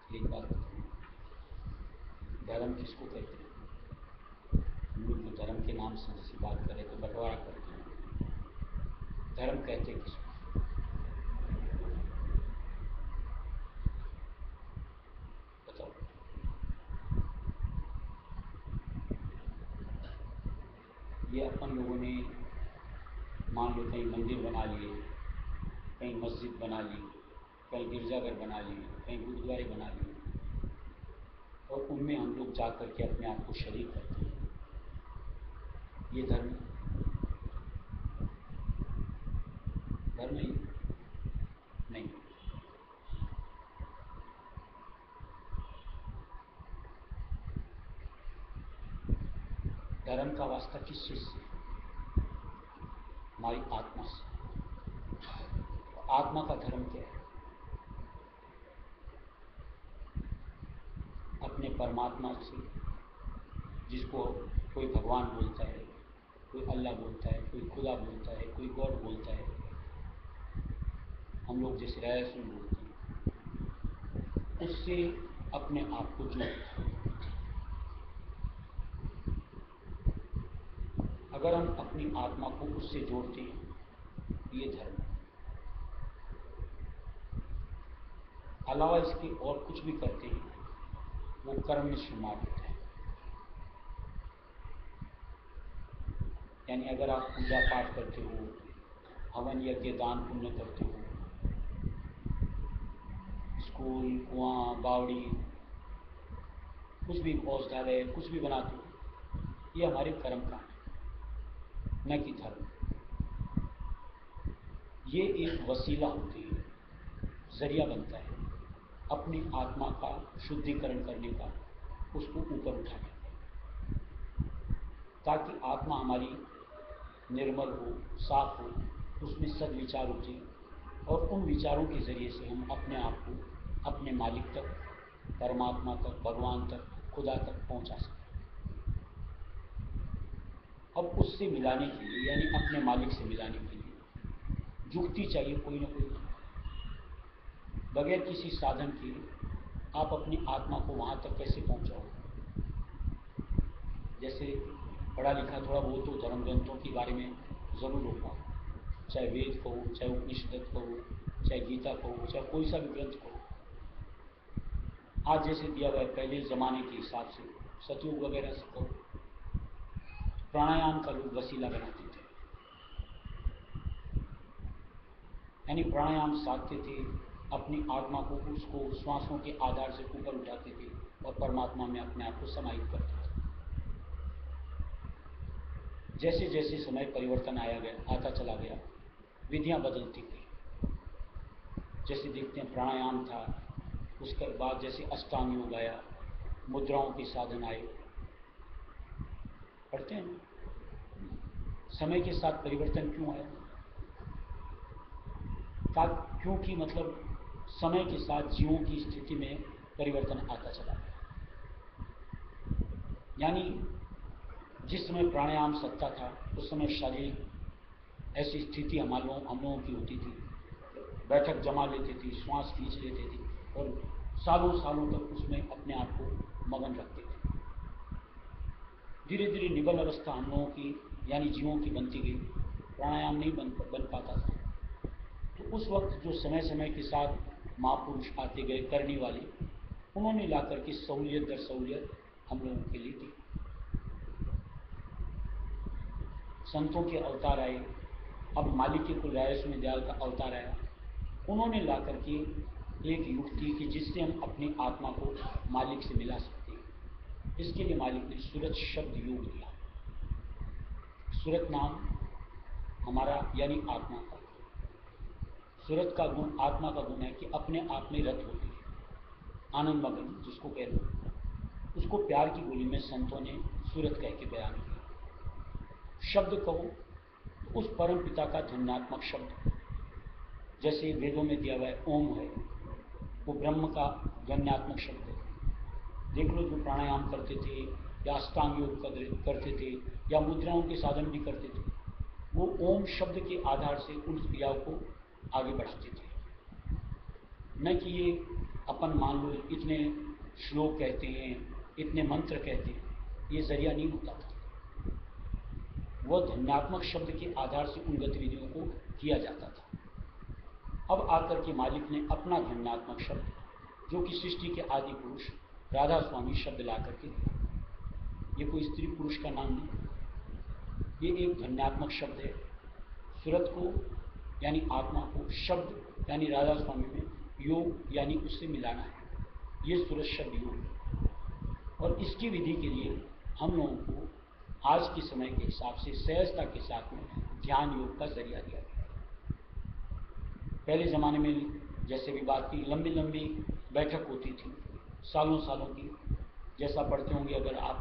एक बात बताइए, धर्म किसको कहते हैं? हम लोग जो धर्म के नाम से जिसकी बात करें तो बंटवारा करते हैं। धर्म कहते हैं किसको? बताओ। ये अपन लोगों ने मान लो कहीं मंदिर बना लिए, कहीं मस्जिद बना ली, कहीं गिरजाघर बना लिए, कहीं गुरुद्वारे बना लिए, और उनमें हम लोग जा कर के अपने आप को शरीक करते हैं। ये धर्म ही नहीं। धर्म का वास्ता किस चीज से? हमारी आत्मा से। आत्मा का धर्म क्या है? अपने परमात्मा से, जिसको कोई भगवान बोलता है, कोई अल्लाह बोलता है, कोई खुदा बोलता है, कोई गॉड बोलता है, हम लोग जैसे रायसुन बोलते हैं, उससे अपने आप को जोड़ते हैं। अगर हम अपनी आत्मा को उससे जोड़ते हैं, ये धर्म है। अलावा इसके और कुछ भी करते हैं, वो कर्म में शुमार होता है। यानी अगर आप पूजा पाठ करते हो, हवन यज्ञ दान पुण्य करते हो, स्कूल कुआं बावड़ी कुछ भी औषधालय कुछ भी बनाते हो, ये हमारे कर्म का है, न कि धर्म। ये एक वसीला होती है, जरिया बनता है अपनी आत्मा का शुद्धिकरण करने का, उसको ऊपर उठाने का, ताकि आत्मा हमारी निर्मल हो, साफ हो, उसमें सद्विचार उठे, और उन विचारों के जरिए से हम अपने आप को अपने मालिक तक, परमात्मा तक, भगवान तक, खुदा तक पहुंचा सकें। अब उससे मिलाने के लिए, यानी अपने मालिक से मिलाने के लिए जुक्ति चाहिए, कोई ना कोई। बगैर किसी साधन के आप अपनी आत्मा को वहाँ तक कैसे पहुँचाओगे? जैसे पढ़ा लिखा थोड़ा बहुत तो धर्म ग्रंथों के बारे में ज़रूर होगा, चाहे वेद कहो, चाहे उपनिषद कहो, चाहे गीता कहो, चाहे कोई सा भी ग्रंथ कहो। आज जैसे दिया हुआ है पहले ज़माने के हिसाब से, सतयुग वगैरह से कहो, प्राणायाम का लोग वसीला बनाते थे, यानी प्राणायाम साधते थे, अपनी आत्मा को उसको श्वासों के आधार से ऊपर उठाते थे और परमात्मा में अपने आप को समाहित करते थे। जैसे जैसे समय परिवर्तन आता चला गया, विधियां बदलती गई। जैसे देखते हैं प्राणायाम था, उसके बाद जैसे अष्टांग योग आया, मुद्राओं के साधन आए, पढ़ते हैं। समय के साथ परिवर्तन क्यों आया? क्योंकि मतलब समय के साथ जीवों की स्थिति में परिवर्तन आता चला गया। यानी जिस समय प्राणायाम सत्ता था, उस समय शारीरिक ऐसी स्थिति हम लोगों की होती थी, बैठक जमा लेते थे, श्वास खींच लेते थे और सालों सालों तक उसमें अपने आप को मगन रखते थे। धीरे धीरे निबल अवस्था हम लोगों की यानी जीवों की बनती गई, प्राणायाम नहीं बन पाता था। तो उस वक्त जो समय समय के साथ महापुरुष आते गए करने वाले, उन्होंने ला करके सहूलियत दर सहूलियत हम लोगों के लिए दी। संतों के अवतार आए, अब मालिक के कुल रायस में दयाल का अवतार आया, उन्होंने ला करके एक युक्ति कि जिससे हम अपनी आत्मा को मालिक से मिला सकते हैं। इसके लिए मालिक ने सूरत शब्द योग दिया। सूरत नाम हमारा यानी आत्मा का, सूरत का गुण आत्मा का गुण है कि अपने आप में रत होती है, आनंद मगन जिसको कह लो, उसको प्यार की बोली में संतों ने सूरत कह के बयान किया। शब्द कहो उस परम पिता का ध्वन्यात्मक शब्द, जैसे वेदों में दिया हुआ है ओम है, वो ब्रह्म का ध्वन्यात्मक शब्द है। देख लो जो प्राणायाम करते थे या अष्टांग योग करते थे या मुद्राओं के साधन भी करते थे, वो ओम शब्द के आधार से उन क्रियाओं को आगे बढ़ाते थे। न कि ये अपन मान लो इतने श्लोक कहते हैं, इतने मंत्र कहते हैं, ये जरिया नहीं होता था। वह ध्वन्यात्मक शब्द के आधार से उन गतिविधियों को किया जाता था। अब आकर के मालिक ने अपना ध्वन्यात्मक शब्द, जो कि सृष्टि के आदि पुरुष राधा स्वामी शब्द ला करके दिया। ये कोई स्त्री पुरुष का नाम नहीं, ये एक ध्वन्यात्मक शब्द है। सूरत को यानी आत्मा को, शब्द यानी राधा स्वामी में, योग यानी उससे मिलाना है, ये सूरत शब्द योग है। और इसकी विधि के लिए हम लोगों को आज के समय के हिसाब से सहजता के साथ में ध्यान योग का जरिया दिया गया। पहले ज़माने में जैसे भी बात की, लंबी लंबी बैठक होती थी, सालों सालों की, जैसा पढ़ते होंगे अगर आप,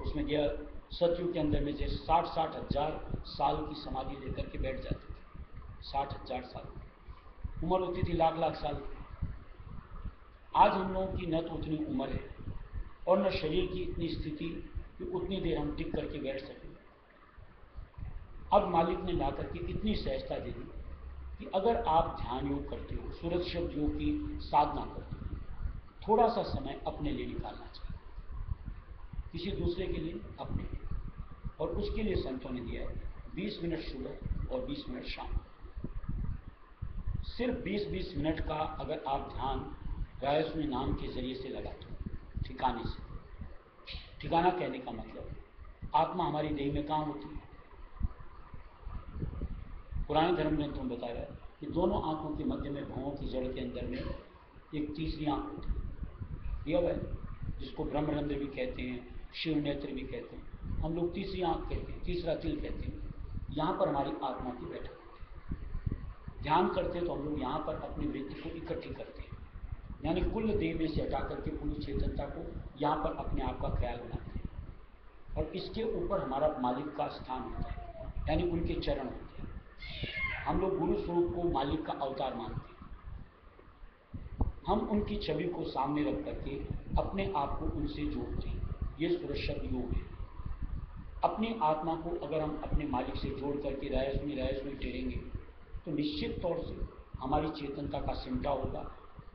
उसमें दिया सतयुग के अंदर में जैसे 60-60 हजार साल की समाधि लेकर के बैठ जाते थे। 60 हजार साल उम्र होती थी, लाख लाख साल। आज हम लोगों की न तो उतनी उम्र है और न शरीर की इतनी स्थिति कि उतनी देर हम टिक करके बैठ सकें। अब मालिक ने ला करके इतनी सहजता दे दी कि अगर आप ध्यान योग करते हो, सूरत शब्द योग की साधना करते हो, थोड़ा सा समय अपने लिए निकालना चाहिए, किसी दूसरे के लिए, अपने लिए। और उसके लिए संतों ने दिया है 20 मिनट सुबह और 20 मिनट शाम। सिर्फ 20-20 मिनट का अगर आप ध्यान रायस्वी नाम के जरिए से लगाते हो, ठिकाने से। ठिकाना कहने का मतलब आत्मा हमारी देह में कहाँ होती है? पुराने धर्म ग्रंथों में बताया है कि दोनों आंखों के मध्य में, भवों की जड़ के अंदर में एक तीसरी आंख होती है, दिया हुआ है, जिसको ब्रह्मरंध्र भी कहते हैं, शिव नेत्र भी कहते हैं, हम लोग तीसरी आंख कहते हैं, तीसरा तिल कहते हैं। यहाँ पर हमारी आत्मा की बैठक होती है। ध्यान करते तो हम लोग यहाँ पर अपनी वृत्ति को इकट्ठी करते हैं, यानी कुल देह में से हटा करके पूरी चेतनता को यहाँ पर अपने आप का ख्याल बनाते हैं। और इसके ऊपर हमारा मालिक का स्थान होता है, यानी उनके चरण होते हैं। हम लोग गुरु स्वरूप को मालिक का अवतार मानते हैं। हम उनकी छवि को सामने रख करके अपने आप को उनसे जोड़ते हैं, ये सूरत शब्द योग है। अपनी आत्मा को अगर हम अपने मालिक से जोड़ करके रायस्वी टेरेंगे तो निश्चित तौर से हमारी चेतनता का सिमटा होगा,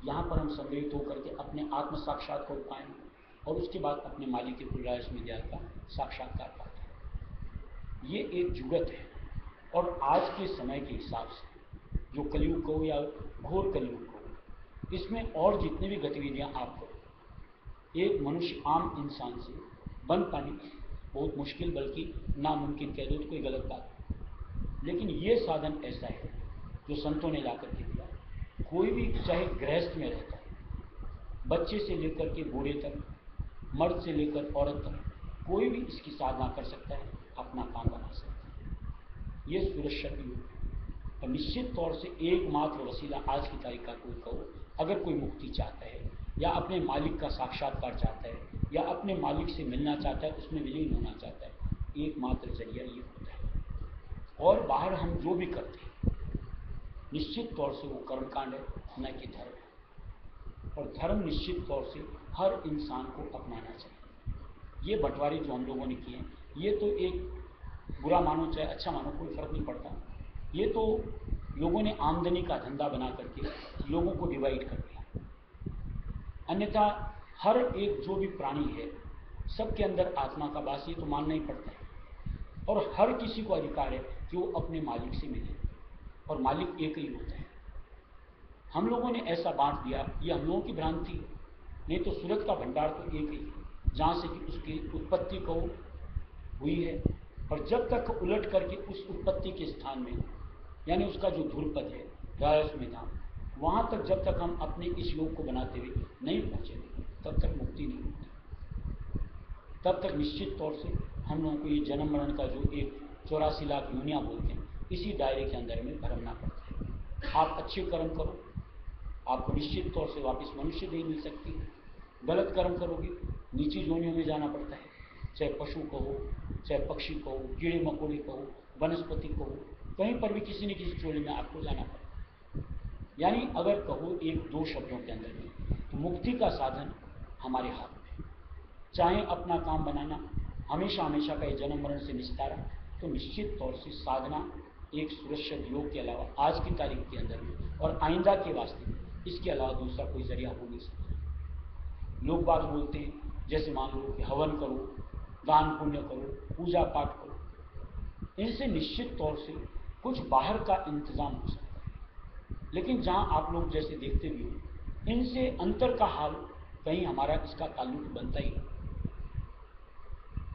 यहाँ पर हम संग्रहित होकर के अपने आत्म साक्षात्कार पाएंगे और उसके बाद अपने मालिक के कुलराज विद्या का साक्षात्कार पाते हैं। ये एक जुगत है और आज के समय के हिसाब से जो कलयुग कहो या घोर कलयुग कहो, इसमें और जितनी भी गतिविधियां आप करो, एक मनुष्य आम इंसान से बन पानी बहुत मुश्किल, बल्कि नामुमकिन कह दो तो कोई गलत बात नहीं। लेकिन ये साधन ऐसा है जो संतों ने ला करके दिया। कोई भी चाहे गृहस्थ में रहता है, बच्चे से लेकर के बूढ़े तक, मर्द से लेकर औरत तक, कोई भी इसकी साधना कर सकता है, अपना काम बना सकता है। ये सुरक्षित युग है और निश्चित तौर से एकमात्र वसीला आज की तारीख का कोई कहो, अगर कोई मुक्ति चाहता है या अपने मालिक का साक्षात्कार चाहता है या अपने मालिक से मिलना चाहता है, उसमें विलीन होना चाहता है, एकमात्र जरिया ये होता है। और बाहर हम जो भी करते हैं निश्चित तौर से वो कर्मकांड है, न कि धर्म है। और धर्म निश्चित तौर से हर इंसान को अपनाना चाहिए। ये बंटवारे जो हम लोगों ने किए हैं, ये तो एक बुरा मानो चाहे अच्छा मानो, कोई फर्क नहीं पड़ता। ये तो लोगों ने आमदनी का धंधा बना करके लोगों को डिवाइड कर दिया। अन्यथा हर एक जो भी प्राणी है, सबके अंदर आत्मा का वास, ये तो मानना ही पड़ता है। और हर किसी को अधिकार है कि वो अपने मालिक से मिले, और मालिक एक ही होता है। हम लोगों ने ऐसा बांट दिया, ये हम लोगों की भ्रांति है। नहीं तो सूरत का भंडार तो एक ही है, जहाँ से कि उसकी उत्पत्ति को हुई है। और जब तक उलट करके उस उत्पत्ति के स्थान में, यानी उसका जो ध्रुवपद है राजस्व में धाम, वहाँ तक जब तक हम अपने इस योग को बनाते हुए नहीं पहुँचेंगे, तब तक मुक्ति नहीं होती। तब तक निश्चित तौर से हम लोगों को ये जन्म मरण का जो एक 84 लाख योनियाँ बोलते हैं, इसी दायरे के अंदर में भरमना पड़ता है। आप अच्छे कर्म करो, आपको निश्चित तौर से वापस मनुष्य देह मिल सकती है। गलत कर्म करोगे नीची योनियों में जाना पड़ता है, चाहे पशु कहो, चाहे पक्षी कहो, कीड़े मकोड़े कहो, वनस्पति कहो, कहीं पर भी किसी न किसी चोली में आपको जाना पड़ता है। यानी अगर कहो एक दो शब्दों के अंदर में, तो मुक्ति का साधन हमारे हाथ में। चाहे अपना काम बनाना, हमेशा हमेशा का ये जन्म मरण से निस्तारा, तो निश्चित तौर से साधना एक सुरक्षित योग के अलावा आज की तारीख के अंदर में और आइंदा के वास्ते में इसके अलावा दूसरा कोई जरिया हो नहीं सकता। लोग बात बोलते हैं, जैसे मान लो कि हवन करो, दान पुण्य करो, पूजा पाठ करो, इनसे निश्चित तौर से कुछ बाहर का इंतजाम हो सकता है। लेकिन जहाँ आप लोग जैसे देखते भी हो, इनसे अंतर का हाल कहीं हमारा इसका ताल्लुक बनता ही नहीं।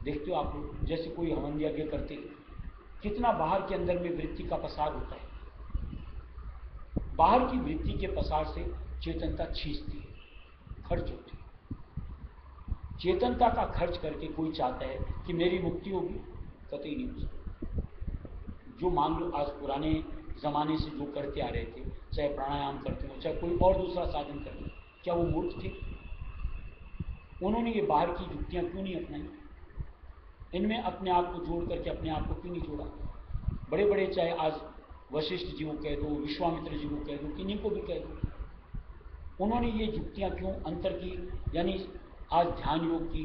देखते हो आप लोग, जैसे कोई हवन यज्ञ करते हैं, कितना बाहर के अंदर में वृत्ति का पसार होता है। बाहर की वृत्ति के पसार से चेतनता छींचती है, खर्च होती है। चेतनता का खर्च करके कोई चाहता है कि मेरी मुक्ति होगी, कतई नहीं हो सकती। जो मान लो आज पुराने जमाने से जो करते आ रहे थे, चाहे प्राणायाम करते हो, चाहे कोई और दूसरा साधन करते हो, क्या वो मूर्ख थे? उन्होंने ये बाहर की युक्तियां क्यों नहीं अपनाई? इनमें अपने आप को जोड़ करके अपने आप को क्यों नहीं जोड़ा? बड़े बड़े चाहे आज वशिष्ठ जी को कह दो, विश्वामित्र जी को कह दो, किन्हीं को भी कह दो, उन्होंने ये युक्तियां क्यों अंतर की, यानी आज ध्यान योग की,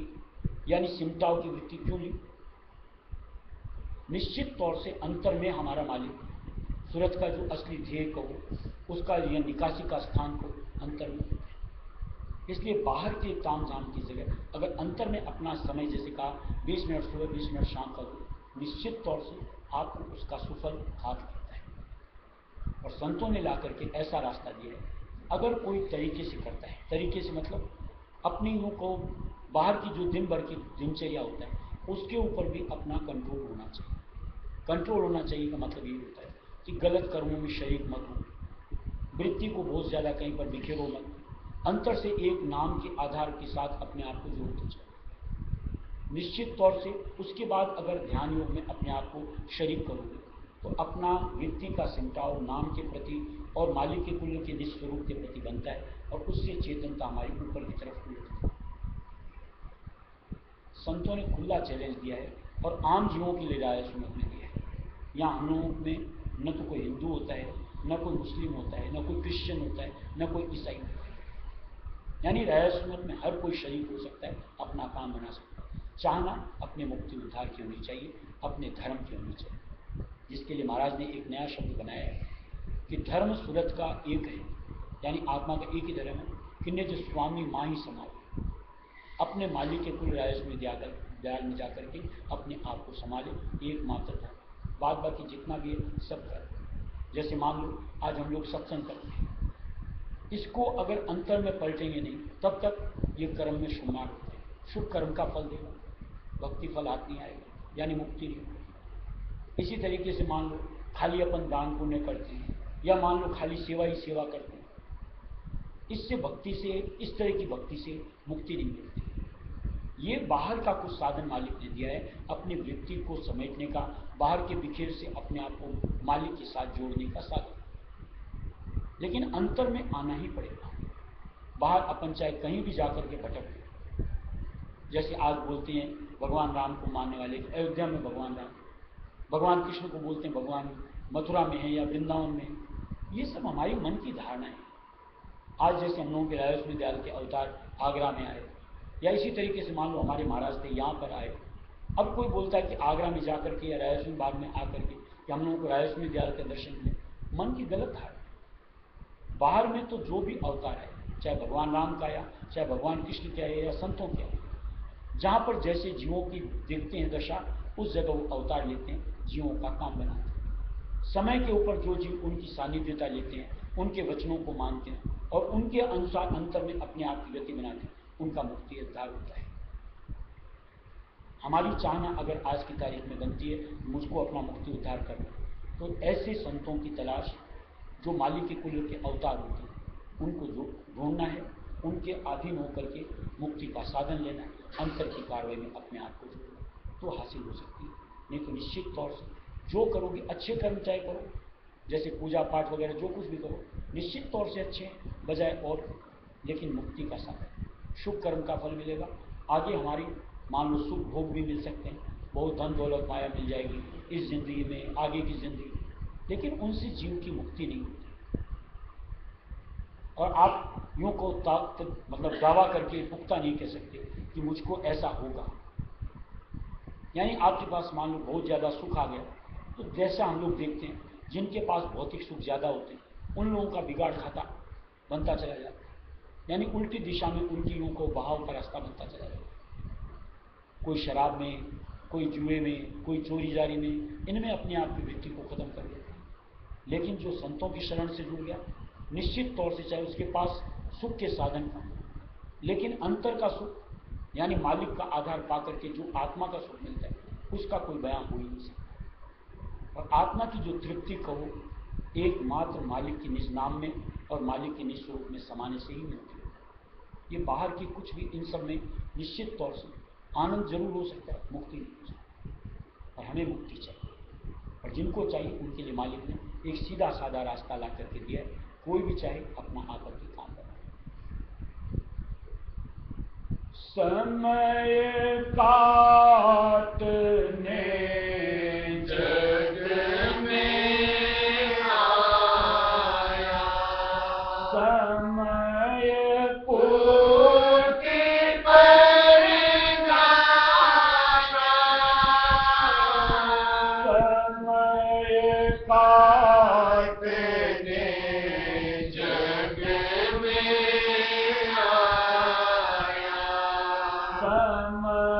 यानी सिमटाव की वृत्ति क्यों ली? निश्चित तौर से अंतर में हमारा मालिक, सूरत का जो असली ध्येय कहो, उसका यह निकासी का स्थान को अंतर में। इसलिए बाहर के ताम झाम की जगह अगर अंतर में अपना समय, जैसे कहा 20 मिनट सुबह 20 मिनट शाम का दो, निश्चित तौर से आपको उसका सुफल हाथ लगता है। और संतों ने ला करके ऐसा रास्ता दिया है, अगर कोई तरीके से करता है, तरीके से मतलब अपनी यूँ को बाहर की जो दिन भर की दिनचर्या होता है उसके ऊपर भी अपना कंट्रोल होना चाहिए। कंट्रोल होना चाहिए का मतलब ये होता है कि गलत कर्मों में शरीक मत हो, वृत्ति को बहुत ज़्यादा कहीं पर बिखेरो मत, अंतर से एक नाम के आधार के साथ अपने आप को जोड़ते चलो। निश्चित तौर से उसके बाद अगर ध्यान योग में अपने आप को शरीक करोगे तो अपना वृत्ति का सिमटाव नाम के प्रति और मालिक के कुल्य के निस्वरूप के प्रति बनता है और उससे चेतनता हमारी ऊपर की तरफ उठती है। संतों ने खुला चैलेंज दिया है और आम जीवों के लिए राय सुनत में दिया है। यहाँ हम लोगों में न तो कोई हिंदू होता है, न कोई मुस्लिम होता है, न कोई क्रिश्चियन होता है, न कोई ईसाई होता है। यानी राय सुनत में हर कोई शरीक हो सकता है, अपना काम बना सकता है। चाहना अपने मुक्ति उद्धार की होनी चाहिए, अपने धर्म की होनी चाहिए, जिसके लिए महाराज ने एक नया शब्द बनाया है कि धर्म सूरत का एक है, यानी आत्मा का एक ही धर्म है कि निज स्वामी माँ ही समावे, अपने मालिक के कुल रायस में दयाल में जाकर के अपने आप को संभाले, एकमात्र धर्म, बाद बाकी जितना भी है सब कर। जैसे मान लो आज हम लोग सत्संग करते हैं, इसको अगर अंतर में पलटेंगे नहीं तब तक ये कर्म में शुमार होते हैं, शुभ कर्म का फल देगा, भक्ति फल हाथ नहीं आएगा, यानी मुक्ति नहीं होगी। इसी तरीके से मान लो खाली अपन दान पुण्य करते हैं, या मान लो खाली सेवा ही सेवा करते हैं, इससे भक्ति से, इस तरह की भक्ति से मुक्ति नहीं मिलती। ये बाहर का कुछ साधन मालिक ने दिया है अपनी वृत्ति को समेटने का, बाहर के बिखेर से अपने आप को मालिक के साथ जोड़ने का साधन, लेकिन अंतर में आना ही पड़ेगा। बाहर अपन चाहे कहीं भी जाकर के भटक, जैसे आज बोलते हैं भगवान राम को मानने वाले अयोध्या में भगवान राम, भगवान कृष्ण को बोलते हैं भगवान मथुरा में है या वृंदावन में है, ये सब हमारी मन की धारणा है। आज जैसे हम लोगों के रायस दयाल के अवतार आगरा में आए, या इसी तरीके से मान लो हमारे महाराज थे यहाँ पर आए, अब कोई बोलता है कि आगरा में जाकर के या रायस बाग में आकर के कि हम लोगों को रायस दयाल के दर्शन मिले, मन की गलत धारणा। बाहर में तो जो भी अवतार है, चाहे भगवान राम का या चाहे भगवान कृष्ण का है या संतों का है, जहाँ पर जैसे जीवों की देखते हैं दशा, उस जगह वो अवतार लेते हैं, जीवों का काम बनाते हैं। समय के ऊपर जो जीव उनकी सानिध्यता लेते हैं, उनके वचनों को मानते हैं और उनके अनुसार अंतर में अपने आप की गति बनाते हैं, उनका मुक्ति उद्धार होता है। हमारी चाहना अगर आज की तारीख में बनती है मुझको अपना मुक्ति उद्धार करना, तो ऐसे संतों की तलाश जो मालिक के कुल के अवतार होते हैं, उनको जो ढूंढना है, उनके अधीन होकर के मुक्ति का साधन लेना, अंतर की कार्रवाई में अपने आप को जोड़ना, तो हासिल हो सकती है। नहीं तो निश्चित तौर से जो करोगे, अच्छे कर्म चाहे करो, जैसे पूजा पाठ वगैरह जो कुछ भी करो, निश्चित तौर से अच्छे बजाय और, लेकिन मुक्ति का साधन, शुभ कर्म का फल मिलेगा। आगे हमारी मान लो सुख भोग भी मिल सकते हैं, बहुत धन दौलत माया मिल जाएगी इस जिंदगी में, आगे की जिंदगी, लेकिन उनसे जीव की मुक्ति नहीं होती। और आप यूं को मतलब दावा करके पुख्ता नहीं कह सकते कि मुझको ऐसा होगा। यानी आपके पास मान लो बहुत ज़्यादा सुख आ गया, तो जैसा हम लोग देखते हैं जिनके पास भौतिक सुख ज़्यादा होते हैं, उन लोगों का बिगाड़ खाता बनता चला जाता है, यानी उल्टी दिशा में उनकी यूं को बहाव का रास्ता बनता चला जाता है। कोई शराब में, कोई जुए में, कोई चोरी जारी में, इनमें अपने आप की वृत्ति को खत्म कर देता है। लेकिन जो संतों की शरण से जुड़ गया, निश्चित तौर से चाहे उसके पास सुख के साधन कम, लेकिन अंतर का सुख यानी मालिक का आधार पाकर के जो आत्मा का सुख मिलता है, उसका कोई बयान हो ही नहीं सकता। और आत्मा की जो तृप्ति कहो, एकमात्र मालिक के निज नाम में और मालिक के निज स्वरूप में समाने से ही मिलती है। ये बाहर की कुछ भी, इन सब में निश्चित तौर से आनंद जरूर हो सकता है, मुक्ति नहीं हो सकती। और हमें मुक्ति चाहिए, और जिनको चाहिए उनके लिए मालिक ने एक सीधा साधा रास्ता ला करके दिया है। कोई भी चाहे अपना आकर के काम करे। समय काटने जग में आया, समय पूर्ति परिभाषा, समय काटने जग में आया, समय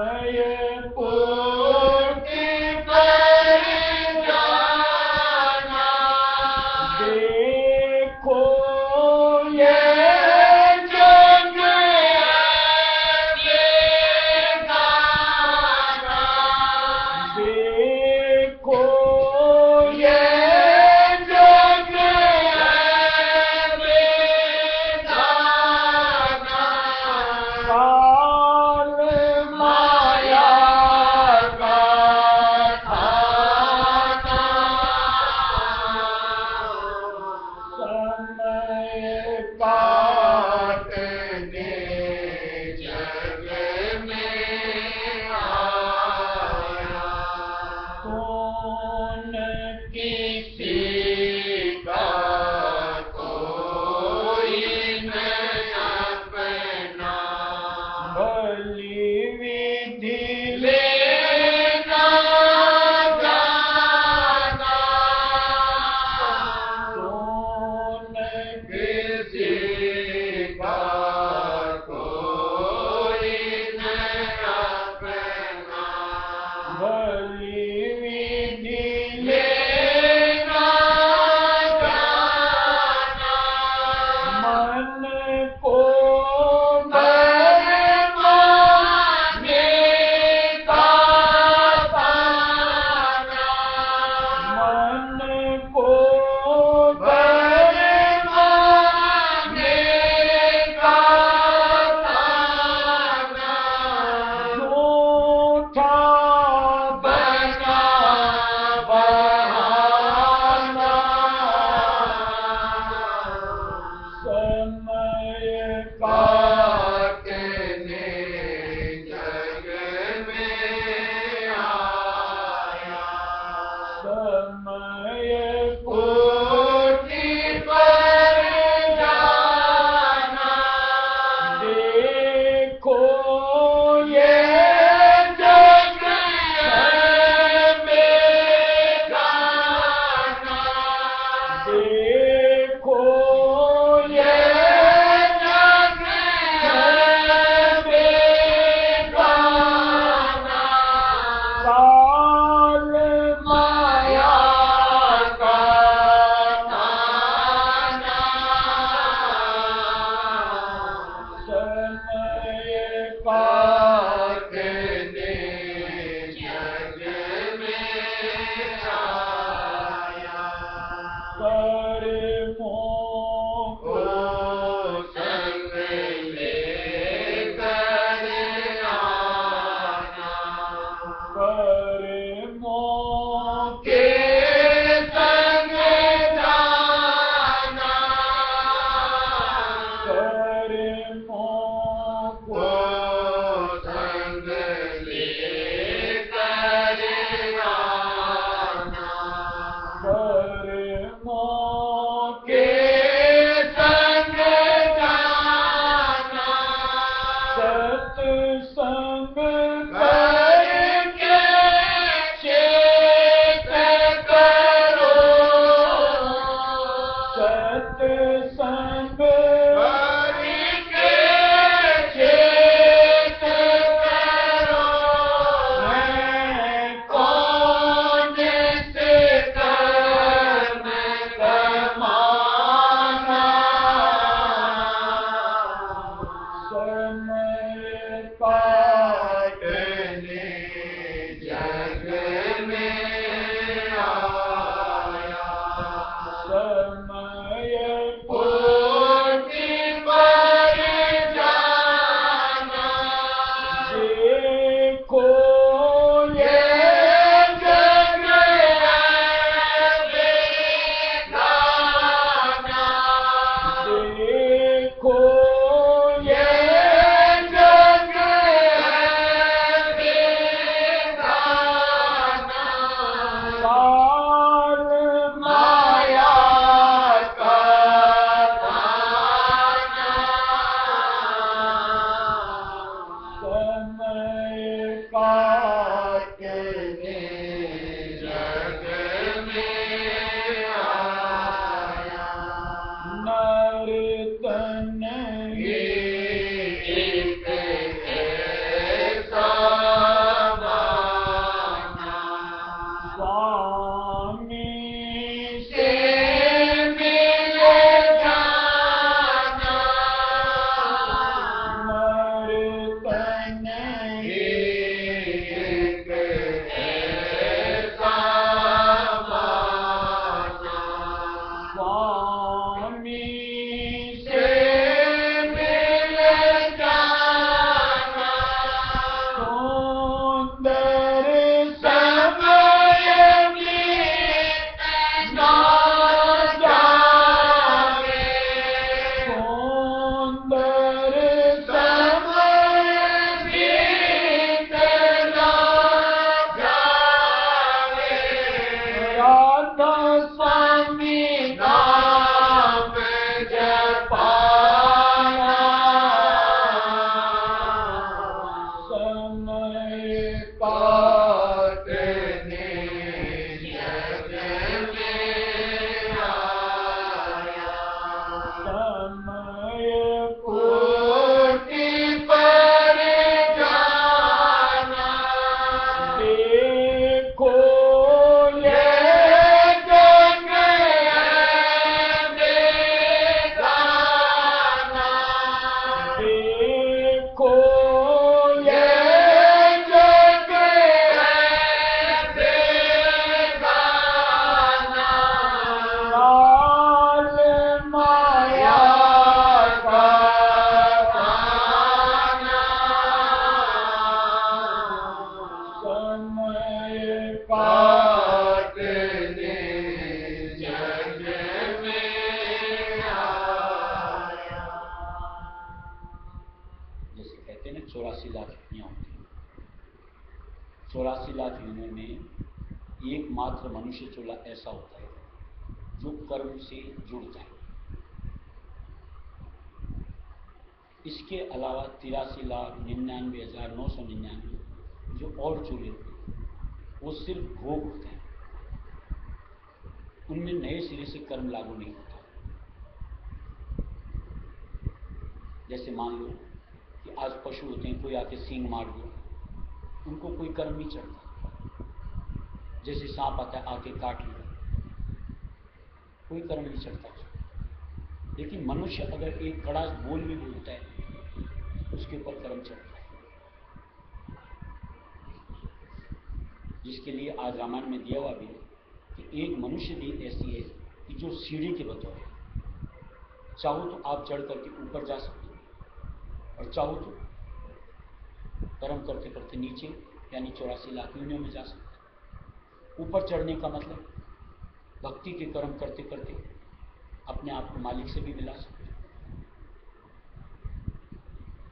काटने जग में आया। कर्मों को संग लेकर आना। कर्मों के संग जाना। कर्मों को संग लेकर आना। कर्मों के संग जाना। सत्संग करके चेत करो। सत्संग करके चेत करो। मैं कौन से कर्म कमाना। समय काटने जग में आया। समय पूर्ति पर जाना। देखो ये जग है बेगाना। देखो ये जग है बेगाना। काल माया का ताना। समय काटने जग में आया। नर तन ही एक ऐसा माना। स्वामी से मिल जाना। नर तन ही एक ऐसा माना। स्वामी से मिल जाना। सुंदर समय बीत ना जावे। सुंदर समय बीत ना जावे। राधा स्वामी नाम जपाना। समय काटने जग में आया। समय पूर्ति पर जाना। देखो ये जग है बेगाना। देखो ये जग है बेगाना। काल माया का ताना। समय काटने जग में आया। जैसे कहते हैं ना 84 लाख योनियां होती हैं। 84 लाख योनियों में एकमात्र मनुष्य चोला ऐसा होता है जो कर्म से जुड़ता है। इसके अलावा 83,99,999 जो और चूल्हे होते हैं वो सिर्फ भोग होते हैं। उनमें नए सिरे से कर्म लागू नहीं होता। जैसे मान लो कि आज पशु होते हैं, कोई आके सींग मार दिया, उनको कोई कर्म नहीं चढ़ता। जैसे सांप आता है आके काट लिया, कोई कर्म नहीं चढ़ता। लेकिन मनुष्य अगर एक कड़ा बोल भी बोलता है उसके ऊपर कर्म चढ़ता है। जिसके लिए आज रामायण में दिया हुआ भी है कि एक मनुष्य देह ऐसी है कि जो सीढ़ी के बतौर है। चाहो तो आप चढ़ करके ऊपर जा सकते हो और चाहो तो कर्म करते करते नीचे यानी 84 लाख योनियों में जा सकते हो। ऊपर चढ़ने का मतलब भक्ति के कर्म करते करते अपने आप को मालिक से भी मिला सकते हो।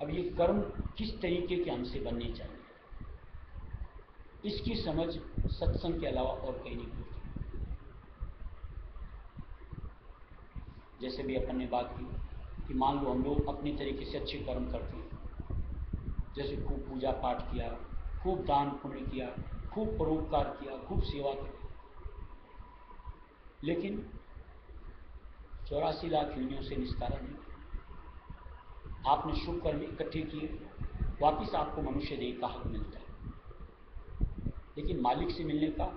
अब ये कर्म किस तरीके के हमसे बनने चाहिए, इसकी समझ सत्संग के अलावा और कहीं नहीं होती। जैसे भी अपन ने बात की कि मान लो हम लोग अपनी तरीके से अच्छे कर्म करते हैं, जैसे खूब पूजा पाठ किया, खूब दान पुण्य किया, खूब परोपकार किया, खूब सेवा की, लेकिन 84 लाख योनियों से निस्तारा नहीं। आपने शुभ कर्म इकट्ठे किए, वापिस आपको मनुष्य देह का हक मिलता है, लेकिन मालिक से मिलने का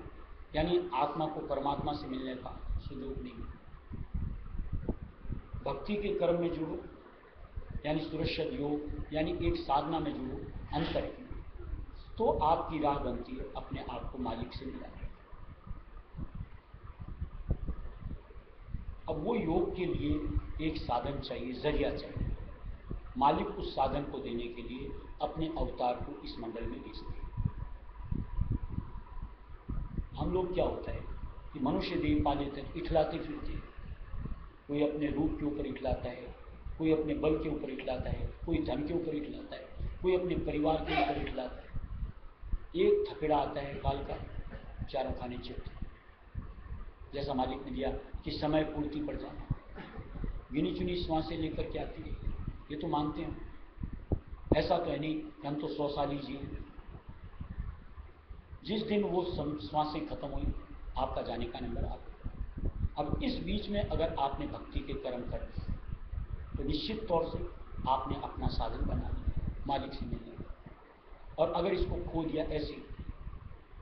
यानी आत्मा को परमात्मा से मिलने का सुयोग नहीं मिलता। भक्ति के कर्म में जुड़ो यानी सुरक्षित योग यानी एक साधना में जुड़ो, अंतर तो आपकी राह बनती है अपने आप को मालिक से मिलाने। अब वो योग के लिए एक साधन चाहिए, जरिया चाहिए। मालिक उस साधन को देने के लिए अपने अवतार को इस मंडल में भेजते हैं। हम लोग क्या होता है कि मनुष्य देह पा लेते हैं, इठलाते फिरते हैं। कोई अपने रूप के ऊपर इठलाता है, कोई अपने बल के ऊपर इठलाता है, कोई धन के ऊपर इठलाता है, कोई अपने परिवार के ऊपर इठलाता है। एक थपेड़ा आता है काल का, चारों खाने चित। जैसा मालिक ने दिया कि समय पूर्ति पड़ जाना, गिनी चुनी श्वासें लेकर के आती है, ये तो मानते हैं। ऐसा तो है नहीं कि हम तो 100 साल ही जिए। जिस दिन वो श्वासें खत्म हुई, आपका जाने का नंबर आ गया। अब इस बीच में अगर आपने भक्ति के कर्म कर दिए तो निश्चित तौर से आपने अपना साधन बना लिया मालिक से मिलने का। और अगर इसको खो दिया ऐसे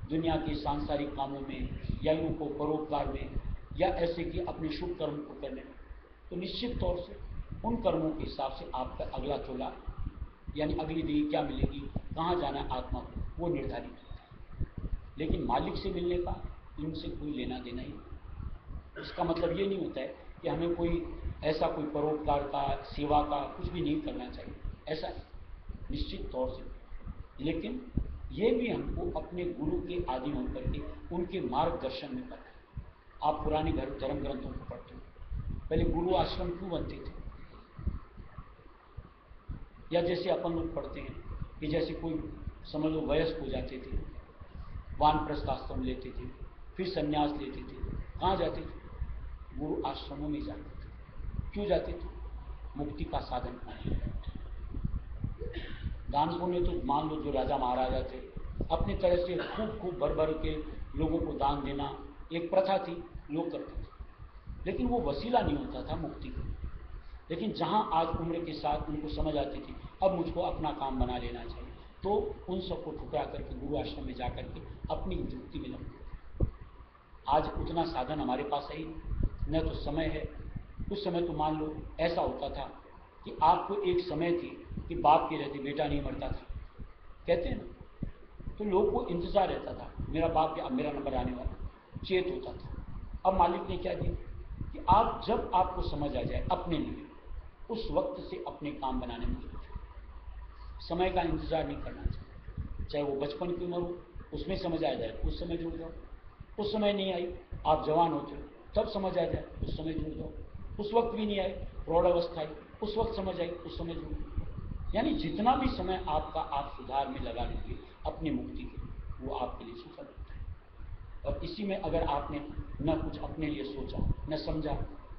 दुनिया के सांसारिक कामों में या यूँ को परोपकार में या ऐसे कि अपने शुभ कर्म को करने में, तो निश्चित तौर से उन कर्मों के हिसाब से आपका अगला चोला यानी अगली देह क्या मिलेगी, कहाँ जाना है आत्मा को, वो निर्धारित होता है। लेकिन मालिक से मिलने का इनसे कोई लेना देना ही नहीं। इसका मतलब ये नहीं होता है कि हमें कोई ऐसा कोई परोपकार का, सेवा का कुछ भी नहीं करना चाहिए, ऐसा निश्चित तौर से। लेकिन ये भी हमको अपने गुरु के आदि होकर के उनके मार्गदर्शन में करना है। आप पुराने धर्म ग्रंथों को पढ़ते हो, पहले गुरु आश्रम क्यों बनते थे, या जैसे अपन लोग पढ़ते हैं कि जैसे कोई समझ लो वयस्क हो जाते थे, वानप्रस्थ आश्रम लेते थे, फिर संन्यास लेते थे, कहाँ जाते थे, गुरु आश्रमों में जाते थे। क्यों जाते थे, मुक्ति का साधन पाने। दान पुण्य तो मान लो जो राजा महाराजा थे अपनी तरह से खूब खूब भर भर के लोगों को दान देना एक प्रथा थी, लोग करते थे, लेकिन वो वसीला नहीं होता था मुक्ति का। लेकिन जहाँ आज उम्र के साथ उनको समझ आती थी अब मुझको अपना काम बना लेना चाहिए, तो उन सबको ठुकरा करके गुरु आश्रम में जाकर के अपनी मुक्ति में लगते थे। आज उतना साधन हमारे पास है ही न, तो समय है। उस समय तो मान लो ऐसा होता था कि आपको एक समय थी कि बाप के रहते बेटा नहीं मरता था, कहते हैं ना, तो लोगों को इंतजार रहता था मेरा बाप या मेरा नंबर आने वाला, चेत होता था। अब मालिक ने क्या दिया कि आप जब आपको समझ आ जाए अपने लिए, उस वक्त से अपने काम बनाने में जुट जाओ। समय का इंतजार नहीं करना चाहिए। चाहे वो बचपन की उम्र हो, उसमें समझ आ जाए उस समय जुड़ जाओ। उस समय नहीं आई, आप जवान होते हो तब समझ आ जाए उस समय जुड़ जाओ। उस वक्त भी नहीं आई, प्रौढ़ अवस्था आई, उस वक्त समझ आई, उस समय जुड़ जाओ। यानी जितना भी समय आपका आप सुधार में लगा लीजिए अपनी मुक्ति के, वो आपके लिए सफल होता है। और इसी में अगर आपने न कुछ अपने लिए सोचा न समझा,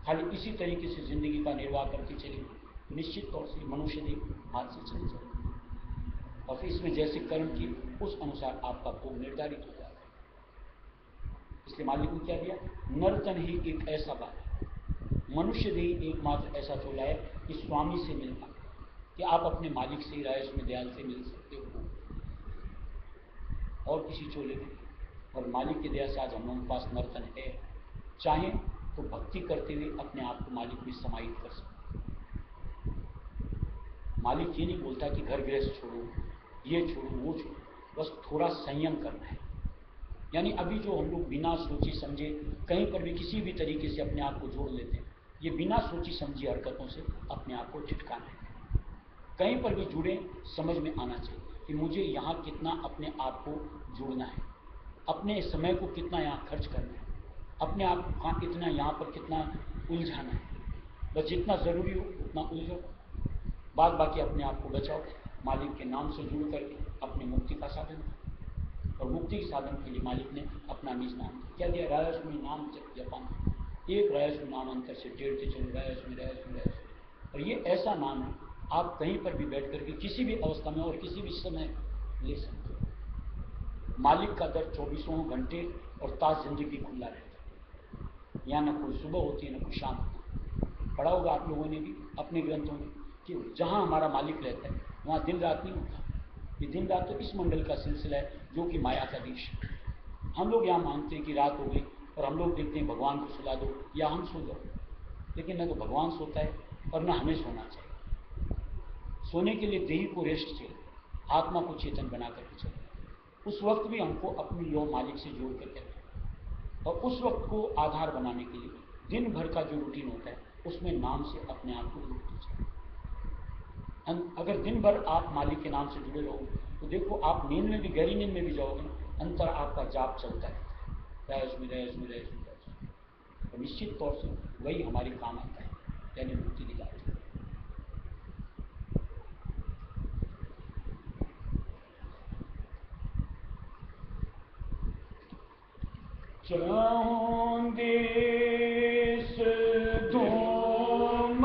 खाली इसी तरीके से जिंदगी का निर्वाह करके चले, तो निश्चित तौर से मनुष्य देह हाथ से चले जाएगा। और फिर इसमें जैसे कर्म किए उस अनुसार आपका भोग निर्धारित हो जाएगा। इसलिए मालिक ने क्या दिया, नर्तन ही एक ऐसा बात है, मनुष्य देह एकमात्र ऐसा चोला है कि स्वामी से मिलना, कि आप अपने मालिक से रायस में दयाल से मिल सकते हो और किसी चोले में। और मालिक की दया से आज हम लोगों के पास नर्तन है, चाहे तो भक्ति करते हुए अपने आप को मालिक में समाहित कर सकते। मालिक ये नहीं बोलता कि घर गृहस्थ छोड़ो, ये छोड़ो, वो छोड़ो, बस थोड़ा संयम करना है। यानी अभी जो हम लोग बिना सोचे समझे कहीं पर भी किसी भी तरीके से अपने आप को जोड़ लेते हैं, ये बिना सोची समझी हरकतों से अपने आप को छिटकाना है। कहीं पर भी जुड़े, समझ में आना चाहिए कि मुझे यहाँ कितना अपने आप को जोड़ना है, अपने समय को कितना यहाँ खर्च करना है, अपने आप को कितना यहाँ पर कितना उलझाना है। बस जितना ज़रूरी हो उतना उलझो, बाद बाकी अपने आप को बचाओ, मालिक के नाम से जुड़ करके अपनी मुक्ति का साधन करो। और मुक्ति के साधन के लिए मालिक ने अपना निज नाम क्या दिया, रहस्यमय नाम जपान, एक रहस्यमय नाम अंतर से टेढ़ते चलो, रहस्यमय। और ये ऐसा नाम है आप कहीं पर भी बैठ करके किसी भी अवस्था में और किसी भी समय ले सकते हो। मालिक का दर 24 घंटे और ताज जिंदगी खुला रहता है। यहाँ न कोई सुबह होती है न कोई शाम होती है। पढ़ा होगा आप लोगों ने भी अपने ग्रंथों में कि जहाँ हमारा मालिक रहता है वहाँ दिन रात नहीं होता। ये दिन रात तो इस मंडल का सिलसिला है जो कि माया का देश है। हम लोग यहाँ मानते हैं कि रात हो गई और हम लोग देखते हैं भगवान को सुला दो या हम सो जाओ, लेकिन न तो भगवान सोता है और न हमें सोना चाहिए। सोने के लिए देही को रेस्ट चाहिए, आत्मा को चेतन बना करके चले। उस वक्त भी हमको अपनी यो मालिक से जोड़ करके रखें, और उस वक्त को आधार बनाने के लिए दिन भर का जो रूटीन होता है उसमें नाम से अपने आप को जोड़ते चले। अगर दिन भर आप मालिक के नाम से जुड़े रहो तो देखो आप नींद में भी, गहरी नींद में भी जाओगे ना, अंतर आपका जाप चलता रहता है, रहस्यमय। और निश्चित तौर से वही हमारी काम आता है, यानी मुक्ति दिलाती है। चाहूं देश धूम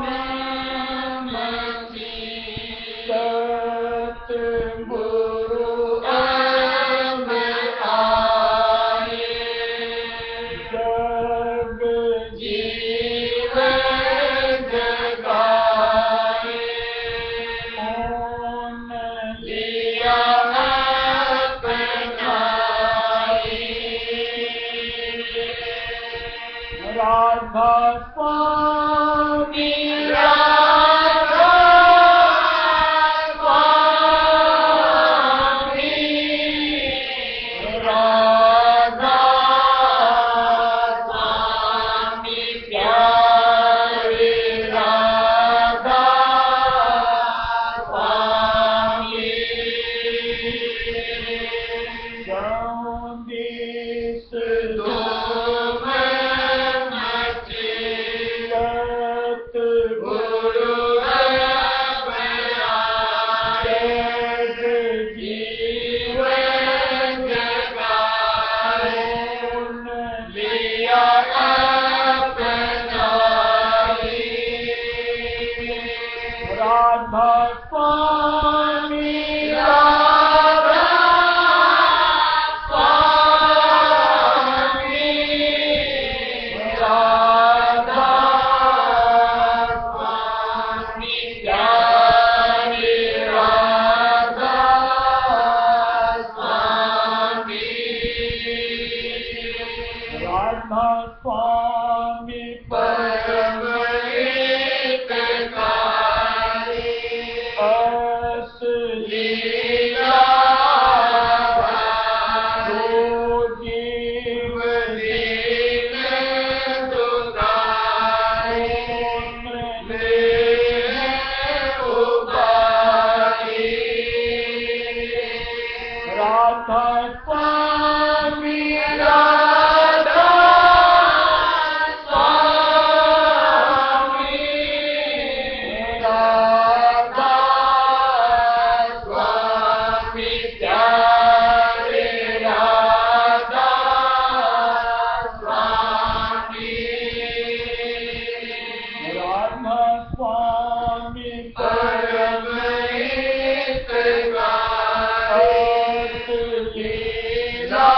लीला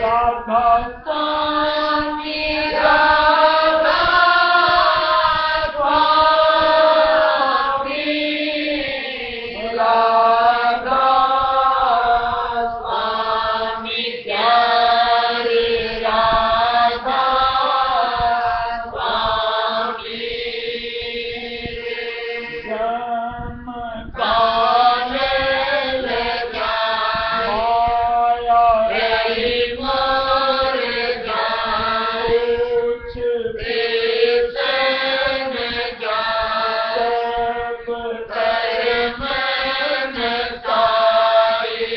राधा स्वामी राधा स्वामी राधा स्वामी प्यारे राधा स्वामी जन्म काले लगा माया रही मर जाए कुछ बेचैन जाए सब कर्म नसाए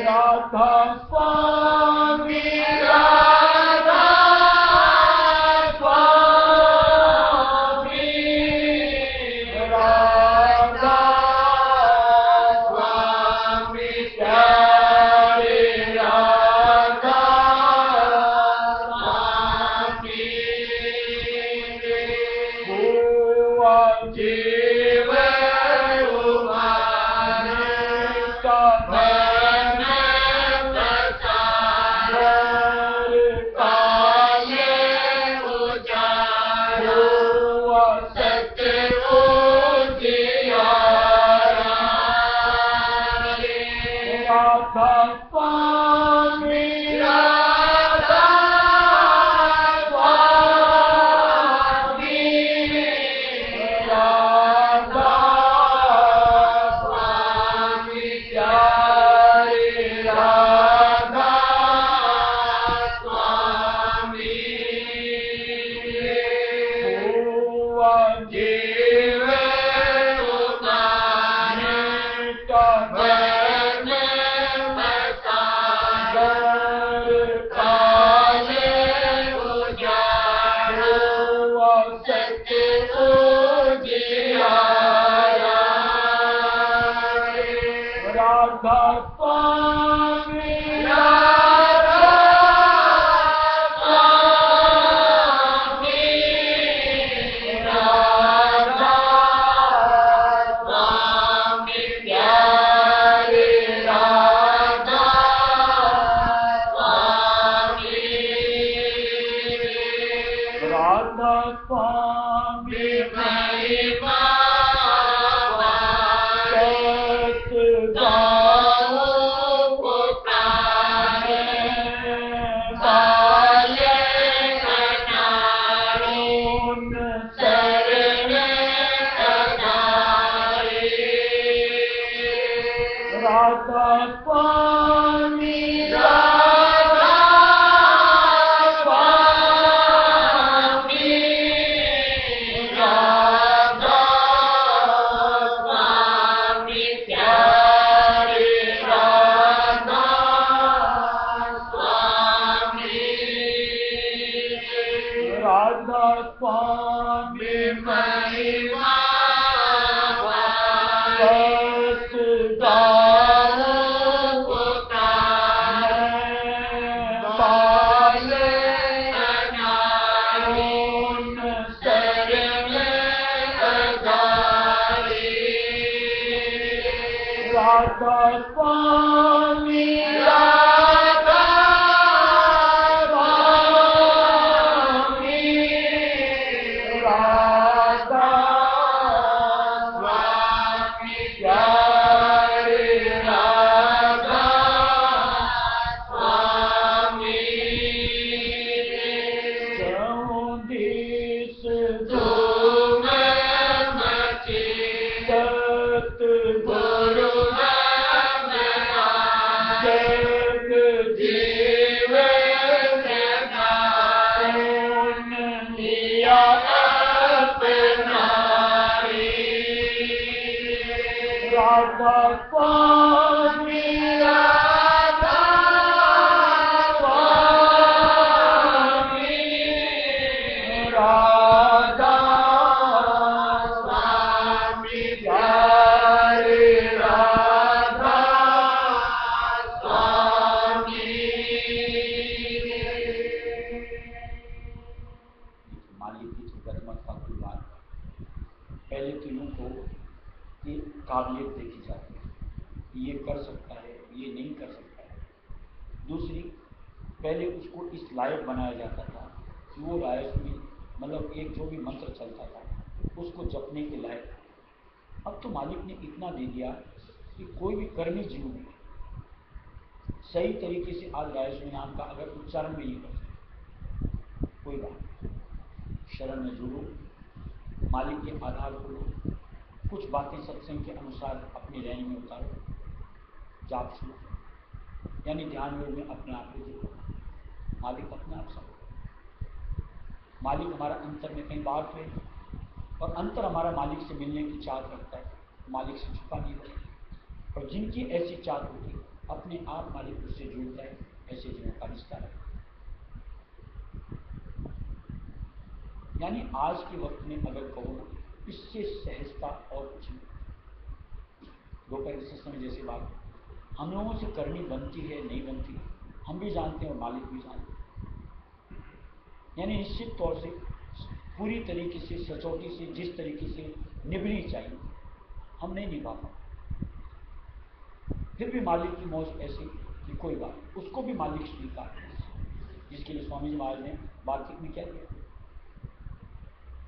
राधा स्वामी राधा स्वामी राधा स्वामी प्यारे राधा स्वामी हुआ जीव उमारे का मन बसार काले उजाड़ हुआ सत्य उजियारा राधा स्वामी राधा स्वामी राधा स्वामी प्यारे राधा स्वामी हुआ जीव उतारे का मन बसागर काले उजाड़ हुआ सत्य उजियारा राधा स्वामी राधा स्वामी राधा स्वामी प्यारे राधा स्वामी राधा स्वामी महिमा सत गाओ पुकारे बाले कनारों शरण सदाए राधा स्वामी राधा स्वामी राधा स्वामी प्यारे राधा स्वामी राधा स्वामी महिमा सत गाओ पुकारे बाले कनारों शरण सदाए राधा स्वामी राधा स्वामी राधा स्वामी प्यारे राधा स्वामी जऊं देश धूम मची सत गुरु जग जीवन दान लिया अपनाई राधा स्वामी राधा स्वामी राधा स्वामी प्यारे राधा स्वामी मालिक की गजमत का परिवार पहले तीनों को काबिलियत काबिलियत देखी जाती है, ये कर सकता है, ये नहीं कर सकता है। दूसरी, पहले उसको इस लायक बनाया जाता था कि वो रायस्वी मतलब एक जो भी मंत्र चलता था उसको जपने के लायक। अब तो मालिक ने इतना दे दिया कि कोई भी कर्मी जीव सही तरीके से आज रायस्वी नाम का अगर उच्चारण भी नहीं कर सकते, कोई बात, शरण में जुड़ो, मालिक के आधार को लो, कुछ बातें सत्संग के अनुसार अपनी रहनी में उतारो, जाप शुरू, यानी ध्यान योग में अपने आप को जोड़ो, मालिक अपने आप सब। मालिक हमारा अंतर में कहीं बाहर तो है, और अंतर हमारा मालिक से मिलने की चाहत रखता है, मालिक से छुपा नहीं रहता। और जिनकी ऐसी चाहत होती है अपने आप मालिक उससे जुड़ता है, ऐसे जीवों का रिश्ता है। यानी आज के वक्त में अगर कहो ना, इससे सहजता और कुछ नहीं। दोपहर के समय जैसे बात हम लोगों से करनी बनती है नहीं बनती, हम भी जानते हैं और मालिक भी जानते हैं। यानी निश्चित तौर से पूरी तरीके से सचोटी से जिस तरीके से निभनी चाहिए हम नहीं निभा पाते। फिर भी मालिक की मौज ऐसी कि कोई बात, उसको भी मालिक स्वीकार है, जिसके लिए स्वामी जी महाराज ने वार्तिक में क्या दिया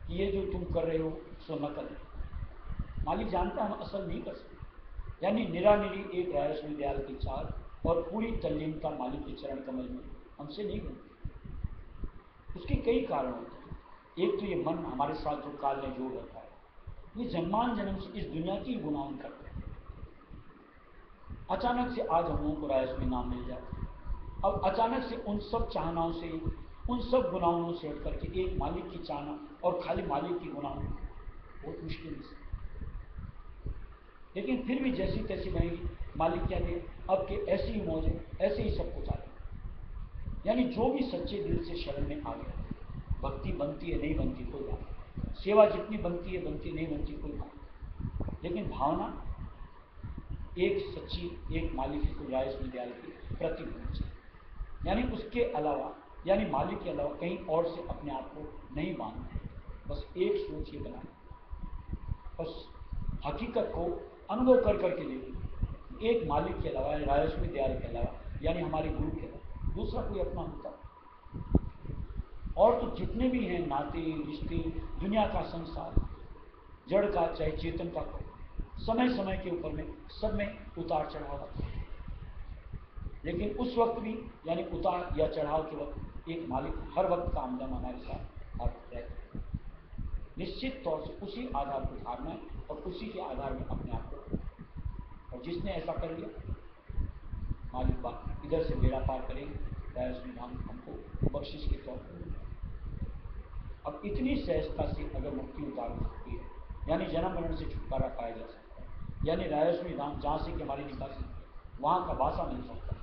कि ये जो तुम कर रहे हो सो नकल है। मालिक जानता है हम असल नहीं कर सकते। यानी निरानिरी एक रायस्वी दयाल की चाल और पूरी तल्लीनता मालिक के चरण कमल में हमसे नहीं बनती। उसके कई कारण होते हैं। एक तो ये मन हमारे साथ जो काल ने जोड़ रखा है, ये जन्मान जन्म से इस दुनिया की गुनाहों करते हैं। अचानक से आज हम लोगों को रायस्वी नाम मिल जाए, अब अचानक से उन सब चाहनाओं से, उन सब गुनाहों से हट करके एक मालिक की चाहना और खाली मालिक की गुनाहों बहुत मुश्किल है। लेकिन फिर भी जैसी तैसी बनेगी, मालिक क्या दे, अब के ऐसी ही मौज है, ऐसे ही सब कुछ आ जाए। यानी जो भी सच्चे दिल से शरण में आ गया, भक्ति बनती है नहीं बनती कोई बात, सेवा जितनी बनती है बनती नहीं बनती कोई बात, लेकिन भावना एक सच्ची एक मालिक की रायस्वी दयाल की प्रति होनी चाहिए। यानी उसके अलावा, यानी मालिक के अलावा कहीं और से अपने आप को नहीं बांधना है। बस एक सोच ये बनाए, बस हकीकत को अनुभव कर करके देखिए, एक मालिक के अलावा, रायस्वी दयाल के अलावा, यानी हमारे गुरु के अलावा दूसरा कोई अपना होता। और तो जितने भी हैं नाते रिश्ते, दुनिया का संसार, जड़ का चाहे चेतन का, समय समय के ऊपर में सब में उतार चढ़ाव आता है। लेकिन उस वक्त भी, यानी उतार या चढ़ाव के वक्त, एक मालिक हर वक्त का हमदम हमारे साथ रहता है। निश्चित तौर से उसी आधार को धारना है और उसी के आधार में अपने आप को, और जिसने ऐसा कर लिया मालिक बात इधर से बेड़ा पार करेंगे, रायस्वी नाम हमको बख्शिश के तौर पर। अब इतनी सहजता से अगर मुक्ति उतार हो सकती है, यानी जन्म मरण से छुटकारा पाया जा सकता है, यानी रायस्वी नाम जहाँ से कि हमारी निकासी वहाँ का वासा मिल सकता है,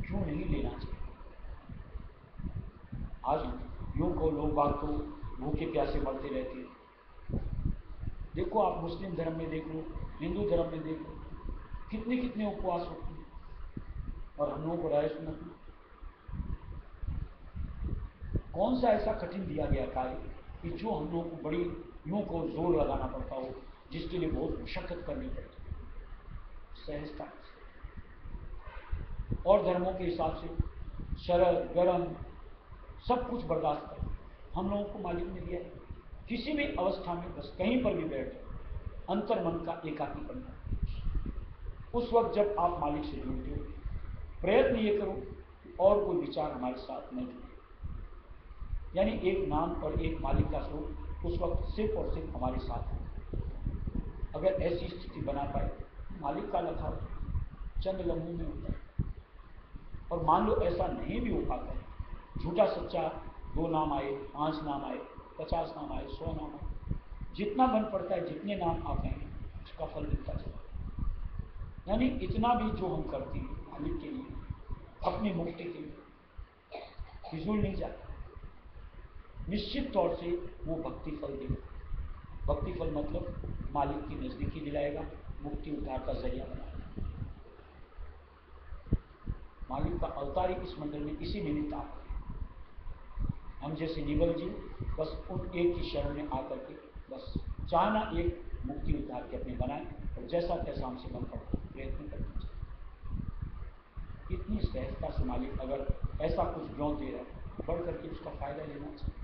क्यों नहीं लेना चाहिए। आज यूं को लोग बात तो भूखे प्यासे मरते रहते हैं। देखो आप मुस्लिम धर्म में देख लो, हिंदू धर्म में देख लो, कितने कितने उपवास होते हैं, और हम लोगों को रायस्वी नाम कौन सा ऐसा कठिन दिया गया कार्य कि जो हम लोगों को बड़ी यूं को जोर लगाना पड़ता हो, जिसके लिए बहुत मशक्कत करनी पड़ती है। सहजता और धर्मों के हिसाब से शरद गरम सब कुछ बर्दाश्त कर हम लोगों को मालिक ने दिया है। किसी भी अवस्था में बस कहीं पर भी बैठ जाओ, अंतर मन का एकाकी बनना। उस वक्त जब आप मालिक से जुड़ते हो, प्रयत्न ये करो कि और कोई विचार हमारे साथ न जुड़े, यानी एक नाम और एक मालिक का स्वरूप उस वक्त सिर्फ और सिर्फ हमारे साथ है। अगर ऐसी स्थिति बना पाए, मालिक का लखा चंद लम्हों में होता है। और मान लो ऐसा नहीं भी हो पाता है, झूठा सच्चा 2 नाम आए, 5 नाम आए, 50 नाम आए, 100 नाम आए, जितना मन पड़ता है, जितने नाम आते हैं उसका फल मिलता चला। यानी इतना भी जो हम करते हैं मालिक के लिए, अपनी मुक्ति के लिए, फिजूल नहीं जाता। निश्चित तौर से वो भक्ति फल देगा। भक्ति फल मतलब मालिक की नजदीकी दिलाएगा, मुक्ति उद्धार का जरिया बनाएगा। मालिक का अवतार ही इस मंदिर में इसी निमित्त आता है। हम जैसे निबल जी बस उन एक की शरण में आकर के बस चाहना एक मुक्ति उद्धार के अपने बनाए, और जैसा तैसा हमसे बन पड़ता प्रयत्न करना चाहिए। इतनी सहजता से मालिक अगर ऐसा कुछ ब्यों दे रहा है, बढ़ करके उसका फायदा लेना चाहिए।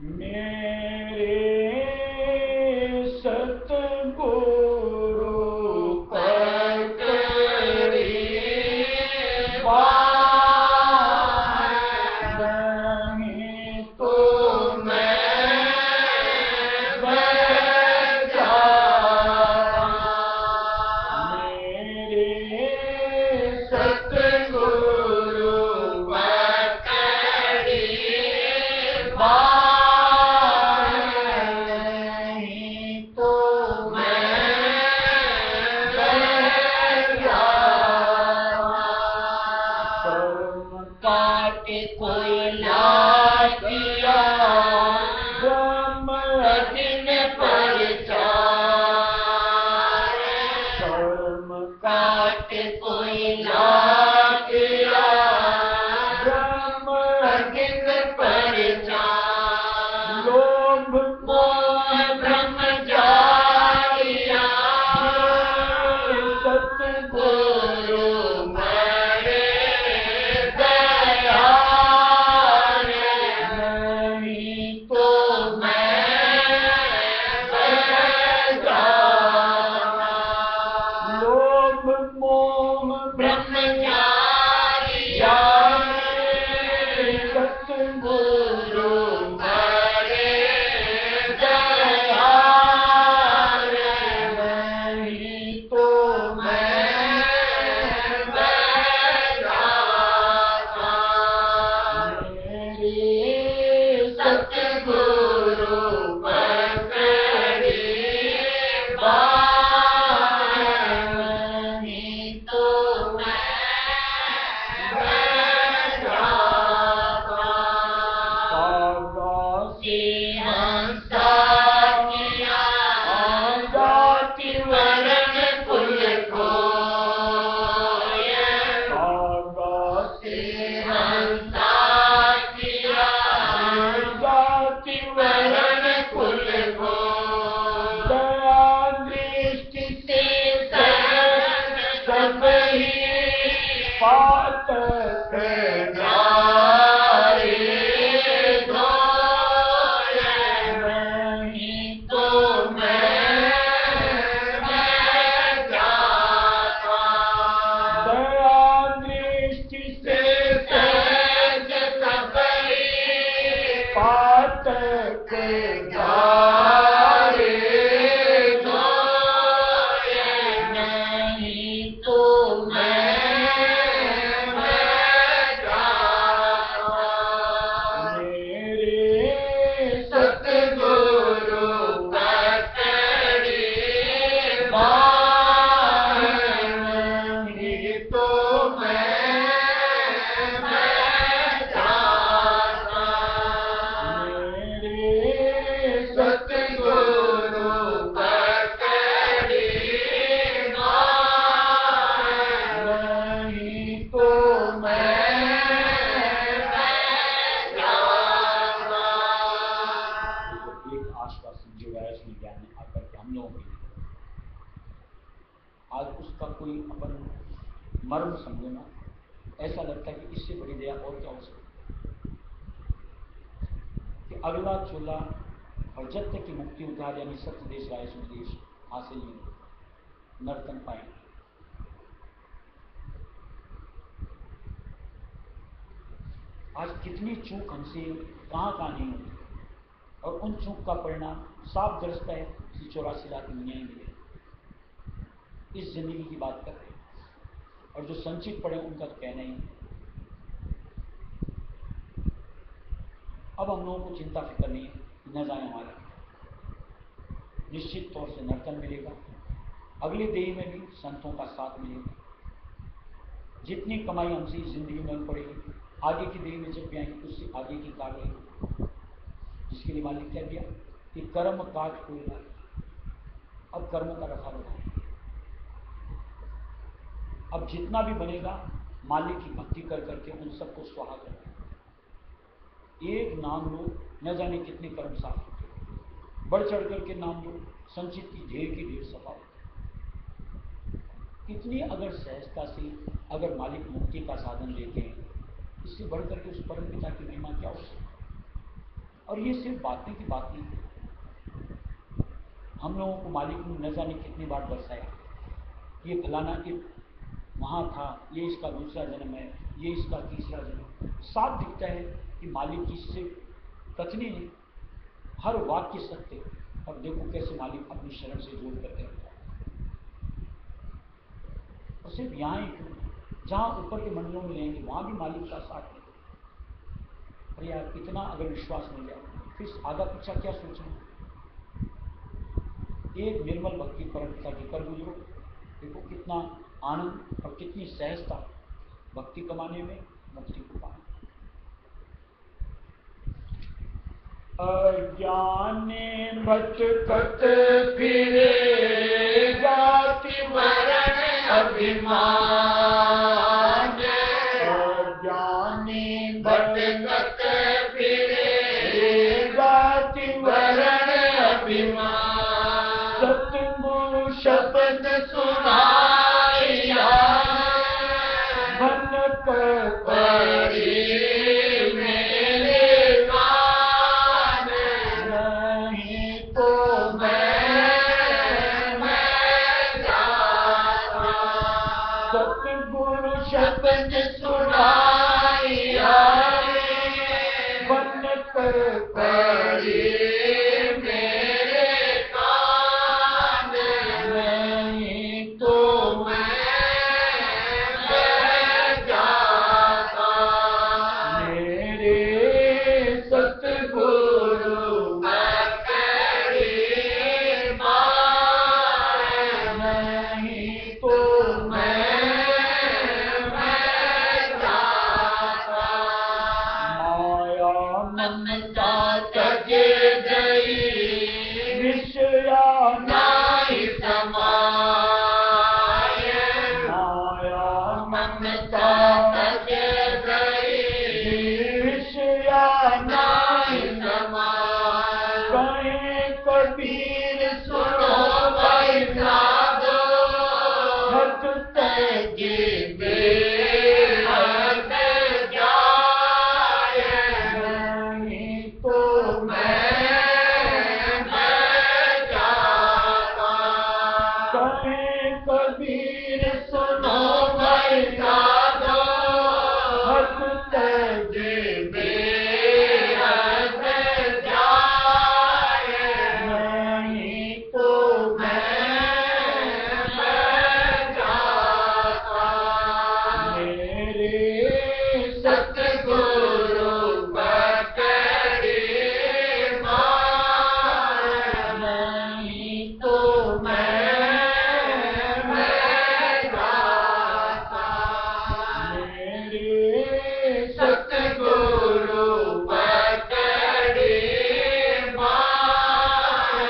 मेरे सतगुरु मर्म समझना, ऐसा लगता है कि इससे बड़ी दया और क्या हो सकती कि अगला चूल्हा और जब तक की मुक्ति उद्धार यानी सत्य देश राय सुदेश हासिल नहीं हो, नर्तन पाएंगे। आज कितनी चूक हमसे कहाँ नहीं होती, और उन चूक का परिणाम साफ दर्शता है कि 84 लाख दुनिया में इस जिंदगी की बात कर रहे हैं, और जो संचित पड़े उनका तो कहना ही नहीं। अब हम लोगों को चिंता फिक्र नहीं है, न जाए हमारा, निश्चित तौर से नर्तन मिलेगा, अगले देही में भी संतों का साथ मिलेगा। जितनी कमाई हमसे इस जिंदगी में पड़ेगी, आगे की देही में जब भी आएंगे उससे आगे की कार लेगी, जिसके लिए मालिक क्या दिया कि कर्म काज कोई ना, अब कर्मों का रखा रखा। अब जितना भी बनेगा मालिक की भक्ति कर करके उन सबको स्वाहा कर दें। एक नाम लो, न जाने कितने कर्म साफ होते, बढ़ चढ़ करके नाम लो, संचित की ढेर सफा होते। इतनी अगर सहजता से अगर मालिक मुक्ति का साधन देते हैं, इससे बढ़कर के उस परम पिता की महिमा क्या हो सकती। और ये सिर्फ बातें की बात नहीं है। हम लोगों को मालिक ने न जाने कितनी बार दर्शाया, ये फलाना कि वहाँ था, ये इसका दूसरा जन्म है, ये इसका तीसरा जन्म। साफ दिखता है कि मालिक की सिर्फ कथनी नहीं, हर वाक्य सत्य। और देखो कैसे मालिक अपनी शरण से जोड़ करके रखता है। और सिर्फ यहाँ ही क्यों, जहाँ ऊपर के मंडलों में लेंगे वहाँ भी मालिक का साथ है। अरे यार, इतना अगर विश्वास मिल जाए फिर आगा पीछा क्या सोचना। एक निर्मल भक्ति परम पिता की कर गुजरो, देखो कितना आनंद और कितनी सहजता भक्ति कमाने में, मुक्ति को पाने। अज्ञाने भटकत फिरे जाति वरण अभिमान, अज्ञानी भटकत फिरे जाति वरण अभिमान, सतगुरु शब्द सुनाया मन परी शब्द सुनाया बन कर पड़ी मेरे कान, नहीं तो मैं जाता। मेरे सतगुरु करी मान, नहीं तो ममता तजे गई विषया नाहि समाये, माया ममता तजे गई विषया नाहि समाये। कहे कबीर सुनो भाई साधो, हट तजे कबीर सुनो भाई साधो, हक तजे बेहद जाए, नहीं तो मैं जाता। मेरे सतगुरु पकड़े मान, नहीं तो मैं सतगुरु पकड़े मान,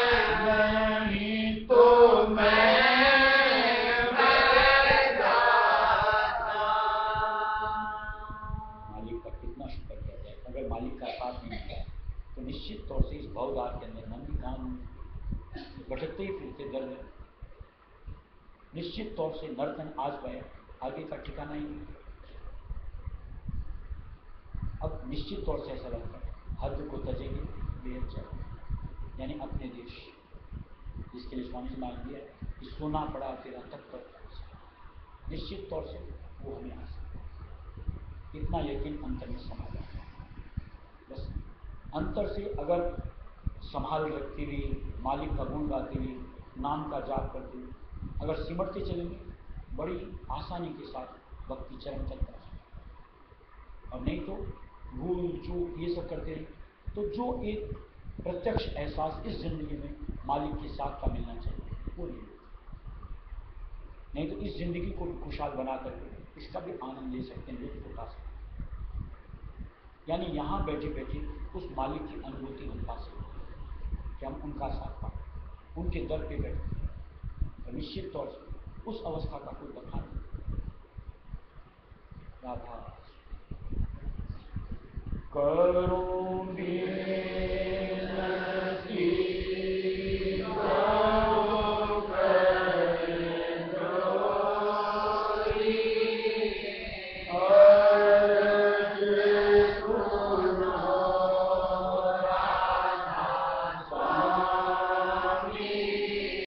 नहीं तो मैं जाता। मालिक का कितना शुक्र किया जाए। अगर मालिक का साथ नहीं मिला तो निश्चित तौर से इस भवदार के अंदर मन भी काम भटकते ही फिरते दर्द है। निश्चित तौर से नर्तन आज पाया, आगे का ठिकाना ही नहीं। अब निश्चित तौर से ऐसा लगता है हद को तजेंगे बेहद जाए, यानी अपने देश, जिसके लिए स्वामी जी मान दिया कि सोना पड़ा तेरा तक पर, निश्चित तौर से वो हमें आ सकता। इतना यकीन अंतर में समा जाता है। बस अंतर से अगर संभाल रखते हुए, मालिक का गुण गाते हुए, नाम का जाप करते हुए अगर सिमटते चलेंगे, बड़ी आसानी के साथ भक्ति चरम तक पहुंच सकते। और नहीं तो भूल चूक ये सब करते हैं तो जो एक प्रत्यक्ष एहसास इस जिंदगी में मालिक के साथ का मिलना चाहिए वो नहीं तो इस जिंदगी को खुशहाल बना करके इसका भी आनंद ले सकते हैं, लुत्फ उठा सकते हैं। यानी यहाँ बैठे बैठे उस मालिक की अनुभूति हम पा सकते हैं कि हम उनका साथ पाए, उनके दर पे बैठते हैं। और निश्चित तौर से उस अवस्था का कोई बखान नहीं। राधा करूं भी